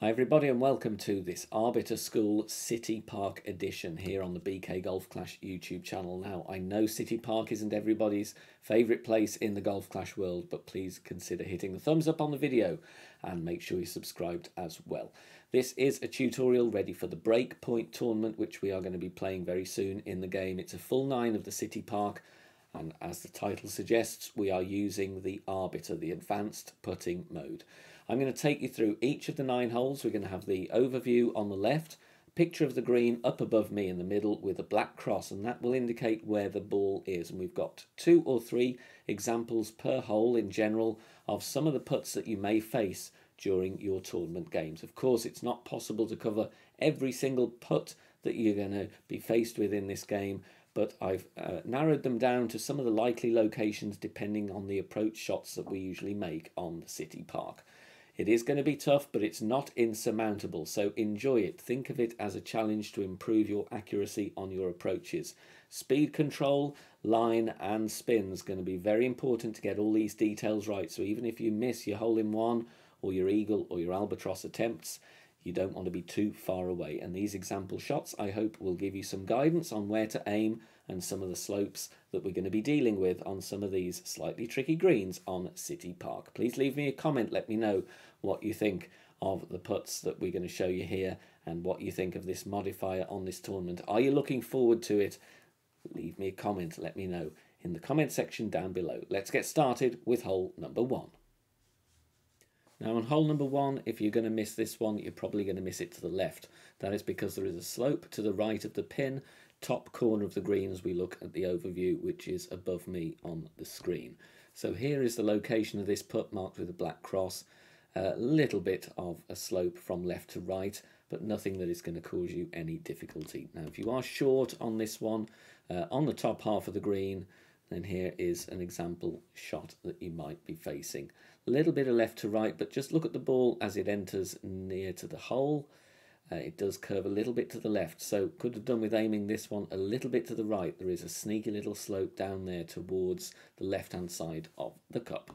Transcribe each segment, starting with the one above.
Hi everybody and welcome to this Arbiter School City Park edition here on the BK Golf Clash YouTube channel. Now I know City Park isn't everybody's favourite place in the Golf Clash world, but please consider hitting the thumbs up on the video and make sure you're subscribed as well. This is a tutorial ready for the Breakpoint tournament, which we are going to be playing very soon in the game. It's a full 9 of the City Park, and as the title suggests, we are using the Arbiter, the advanced putting mode. I'm going to take you through each of the 9 holes. We're going to have the overview on the left, picture of the green up above me in the middle with a black cross, and that will indicate where the ball is. And we've got 2 or 3 examples per hole in general of some of the putts that you may face during your tournament games. Of course, it's not possible to cover every single putt that you're going to be faced with in this game, but I've narrowed them down to some of the likely locations depending on the approach shots that we usually make on the City Park. It is going to be tough, but it's not insurmountable, so enjoy it. Think of it as a challenge to improve your accuracy on your approaches. Speed control, line and spin is going to be very important to get all these details right, so even if you miss your hole-in-one or your eagle or your albatross attempts, you don't want to be too far away. And these example shots, I hope, will give you some guidance on where to aim and some of the slopes that we're going to be dealing with on some of these slightly tricky greens on City Park. Please leave me a comment, let me know what you think of the putts that we're going to show you here and what you think of this modifier on this tournament. Are you looking forward to it? Leave me a comment, let me know in the comment section down below. Let's get started with hole number 1. Now on hole number 1, if you're going to miss this one, you're probably going to miss it to the left. That is because there is a slope to the right of the pin, top corner of the green as we look at the overview, which is above me on the screen. So here is the location of this putt marked with a black cross. A little bit of a slope from left to right, but nothing that is going to cause you any difficulty. Now if you are short on this one, on the top half of the green, then here is an example shot that you might be facing. A little bit of left to right, but just look at the ball as it enters near to the hole. It does curve a little bit to the left, so could have done with aiming this one a little bit to the right. There is a sneaky little slope down there towards the left-hand side of the cup.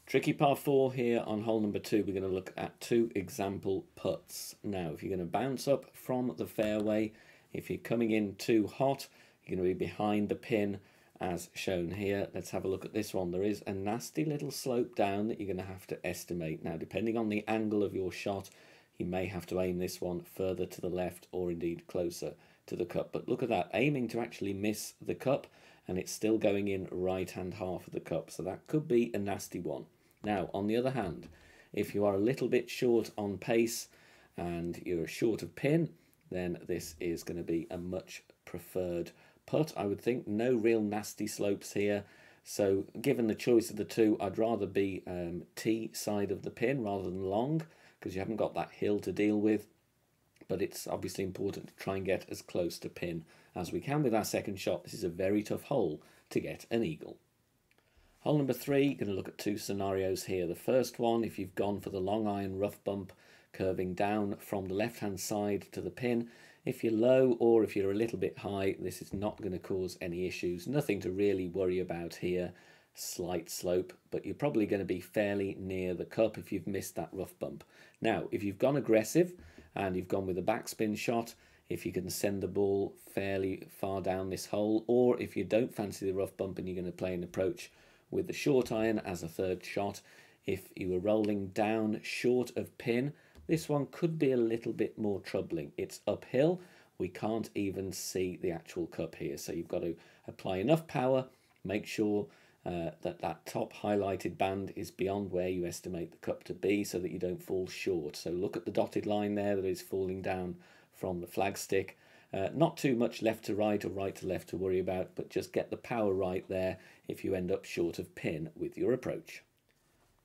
Tricky par 4 here on hole number 2. We're going to look at 2 example putts. Now, if you're going to bounce up from the fairway, if you're coming in too hot, you're going to be behind the pin as shown here. Let's have a look at this one. There is a nasty little slope down that you're going to have to estimate. Now, depending on the angle of your shot, you may have to aim this one further to the left or indeed closer to the cup. But look at that, aiming to actually miss the cup, and it's still going in right-hand half of the cup. So that could be a nasty one. Now, on the other hand, if you are a little bit short on pace and you're short of pin, then this is going to be a much preferred putt. I would think no real nasty slopes here. So given the choice of the two, I'd rather be T side of the pin rather than long, because you haven't got that hill to deal with. But it's obviously important to try and get as close to pin as we can with our second shot. This is a very tough hole to get an eagle. Hole number 3, going to look at 2 scenarios here. The first one, if you've gone for the long iron rough bump, curving down from the left-hand side to the pin. If you're low or if you're a little bit high, this is not going to cause any issues. Nothing to really worry about here. Slight slope, but you're probably going to be fairly near the cup if you've missed that rough bump. Now, if you've gone aggressive and you've gone with a backspin shot, if you can send the ball fairly far down this hole, or if you don't fancy the rough bump and you're going to play an approach with the short iron as a third shot, if you were rolling down short of pin, this one could be a little bit more troubling. It's uphill. We can't even see the actual cup here. So you've got to apply enough power, make sure that top highlighted band is beyond where you estimate the cup to be so that you don't fall short. So look at the dotted line there that is falling down from the flagstick. Not too much left to right or right to left to worry about, but just get the power right there if you end up short of pin with your approach.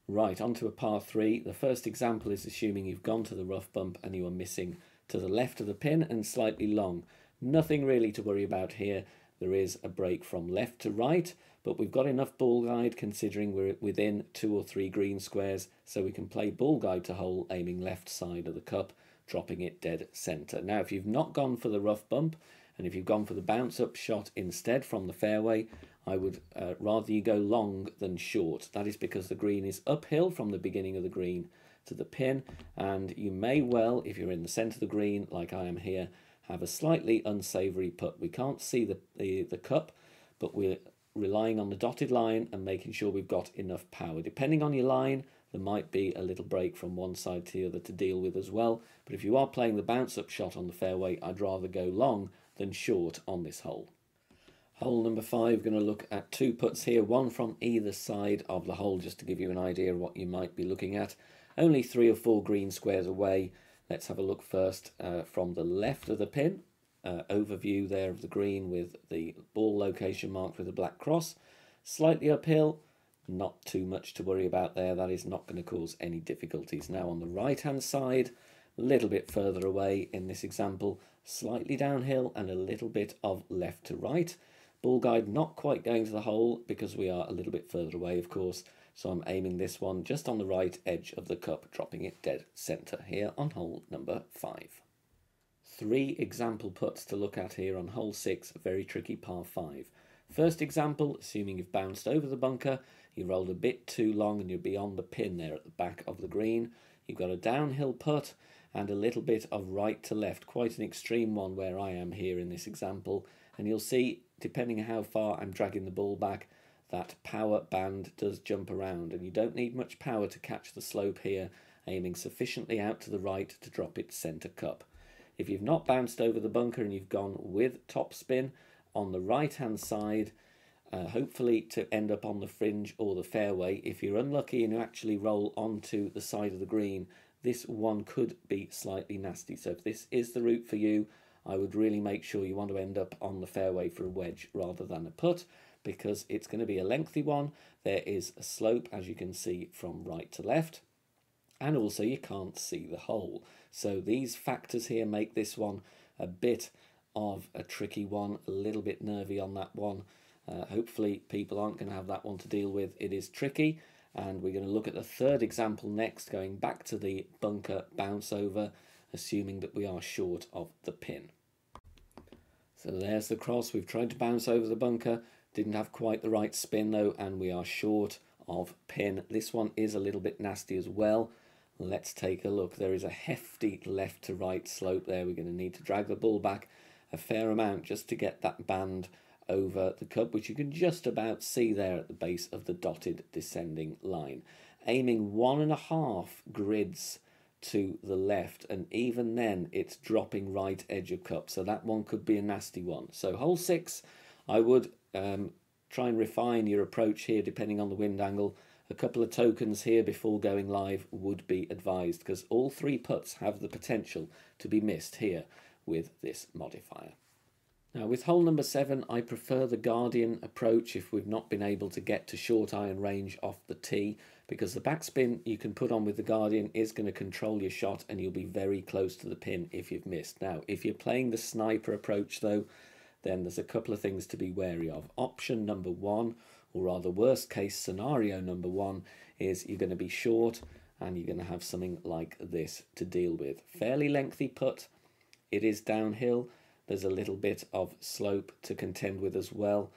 Right, onto a par 3. The first example is assuming you've gone to the rough bump and you are missing to the left of the pin and slightly long. Nothing really to worry about here. There is a break from left to right, but we've got enough ball guide considering we're within 2 or 3 green squares, so we can play ball guide to hole aiming left side of the cup, dropping it dead centre. Now, if you've not gone for the rough bump, and if you've gone for the bounce up shot instead from the fairway, I would rather you go long than short. That is because the green is uphill from the beginning of the green to the pin, and you may well, if you're in the centre of the green like I am here, have a slightly unsavoury putt. We can't see the cup, but we're relying on the dotted line and making sure we've got enough power. Depending on your line, there might be a little break from one side to the other to deal with as well, but if you are playing the bounce up shot on the fairway, I'd rather go long than short on this hole. Hole number 5, going to look at 2 putts here, one from either side of the hole, just to give you an idea of what you might be looking at. Only 3 or 4 green squares away. Let's have a look first from the left of the pin. Overview there of the green with the ball location marked with a black cross. Slightly uphill, not too much to worry about there. That is not going to cause any difficulties. Now on the right hand side, a little bit further away in this example, slightly downhill and a little bit of left to right. Ball guide not quite going to the hole because we are a little bit further away, of course. So I'm aiming this one just on the right edge of the cup, dropping it dead centre here on hole number 5. 3 example putts to look at here on hole 6, a very tricky par 5. First example, assuming you've bounced over the bunker, you rolled a bit too long and you're beyond the pin there at the back of the green. You've got a downhill putt and a little bit of right to left, quite an extreme one where I am here in this example. And you'll see, depending on how far I'm dragging the ball back, that power band does jump around, and you don't need much power to catch the slope here, aiming sufficiently out to the right to drop it centre cup. If you've not bounced over the bunker and you've gone with topspin on the right hand side, hopefully to end up on the fringe or the fairway, if you're unlucky and you actually roll onto the side of the green, this one could be slightly nasty. So if this is the route for you, I would really make sure you want to end up on the fairway for a wedge rather than a putt, because it's going to be a lengthy one. There is a slope, as you can see, from right to left, and also you can't see the hole. So these factors here make this one a bit of a tricky one, a little bit nervy on that one. Hopefully people aren't going to have that one to deal with. It is tricky, and we're going to look at the 3rd example next, going back to the bunker bounce over, assuming that we are short of the pin. So there's the cross. We've tried to bounce over the bunker, didn't have quite the right spin though, and we are short of pin. This one is a little bit nasty as well. Let's take a look. There is a hefty left to right slope there. We're going to need to drag the ball back a fair amount just to get that band over the cup, which you can just about see there at the base of the dotted descending line. Aiming 1.5 grids to the left, and even then it's dropping right edge of cup, so that one could be a nasty one. So hole 6, I would try and refine your approach here depending on the wind angle. A couple of tokens here before going live would be advised, because all 3 putts have the potential to be missed here with this modifier. Now with hole number 7, I prefer the Guardian approach if we've not been able to get to short iron range off the tee, because the backspin you can put on with the Guardian is going to control your shot and you'll be very close to the pin if you've missed. Now if you're playing the sniper approach though, then there's a couple of things to be wary of. Option number 1, or rather worst case scenario number 1, is you're going to be short and you're going to have something like this to deal with. Fairly lengthy putt, it is downhill. There's a little bit of slope to contend with as well.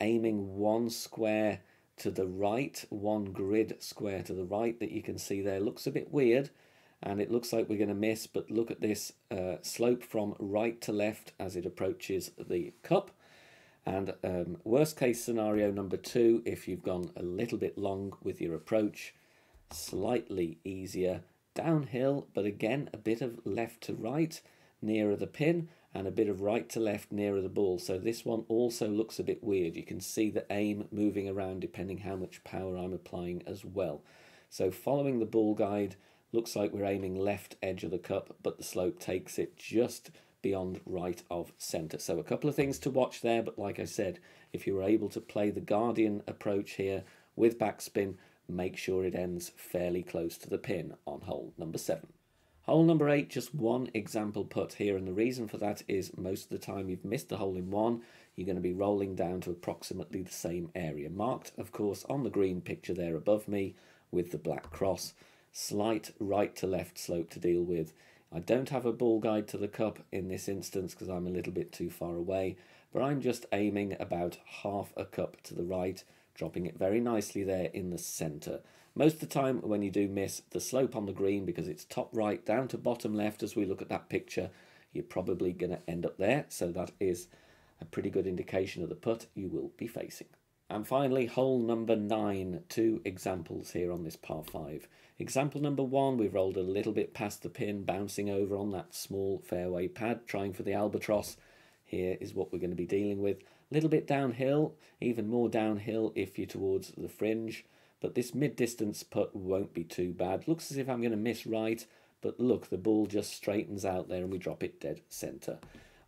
Aiming 1 square to the right, 1 grid square to the right that you can see there looks a bit weird, and it looks like we're going to miss, but look at this slope from right to left as it approaches the cup. And worst case scenario number 2, if you've gone a little bit long with your approach, slightly easier downhill, but again a bit of left to right nearer the pin, and a bit of right to left nearer the ball. So this one also looks a bit weird. You can see the aim moving around depending how much power I'm applying as well. So following the ball guide, looks like we're aiming left edge of the cup, but the slope takes it just beyond right of centre. So a couple of things to watch there, but like I said, if you were able to play the Guardian approach here with backspin, make sure it ends fairly close to the pin on hole number 7. Hole number 8, just 1 example putt here, and the reason for that is most of the time you've missed the hole in 1, you're going to be rolling down to approximately the same area. Marked, of course, on the green picture there above me with the black cross. Slight right to left slope to deal with. I don't have a ball guide to the cup in this instance because I'm a little bit too far away, but I'm just aiming about half a cup to the right, dropping it very nicely there in the centre. Most of the time when you do miss the slope on the green, because it's top right down to bottom left as we look at that picture, you're probably going to end up there. So that is a pretty good indication of the putt you will be facing. And finally, hole number 9, 2 examples here on this par 5. Example number 1, we've rolled a little bit past the pin, bouncing over on that small fairway pad, trying for the albatross. Here is what we're going to be dealing with. A little bit downhill, even more downhill if you're towards the fringe. But this mid-distance putt won't be too bad. Looks as if I'm going to miss right, but look, the ball just straightens out there and we drop it dead centre.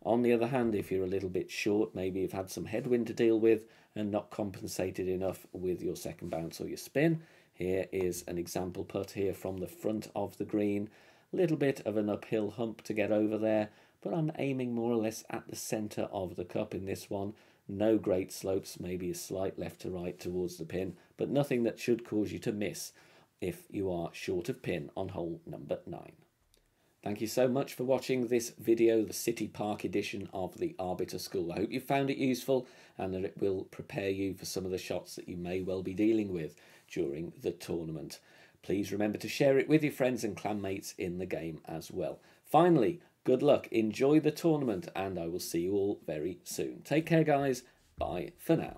On the other hand, if you're a little bit short, maybe you've had some headwind to deal with and not compensated enough with your second bounce or your spin, here is an example putt here from the front of the green. A little bit of an uphill hump to get over there, but I'm aiming more or less at the centre of the cup in this one. No great slopes, maybe a slight left to right towards the pin, but nothing that should cause you to miss if you are short of pin on hole number 9. Thank you so much for watching this video, the City Park edition of the Arbiter School. I hope you found it useful and that it will prepare you for some of the shots that you may well be dealing with during the tournament. Please remember to share it with your friends and clanmates in the game as well. Finally, good luck, enjoy the tournament, and I will see you all very soon. Take care, guys. Bye for now.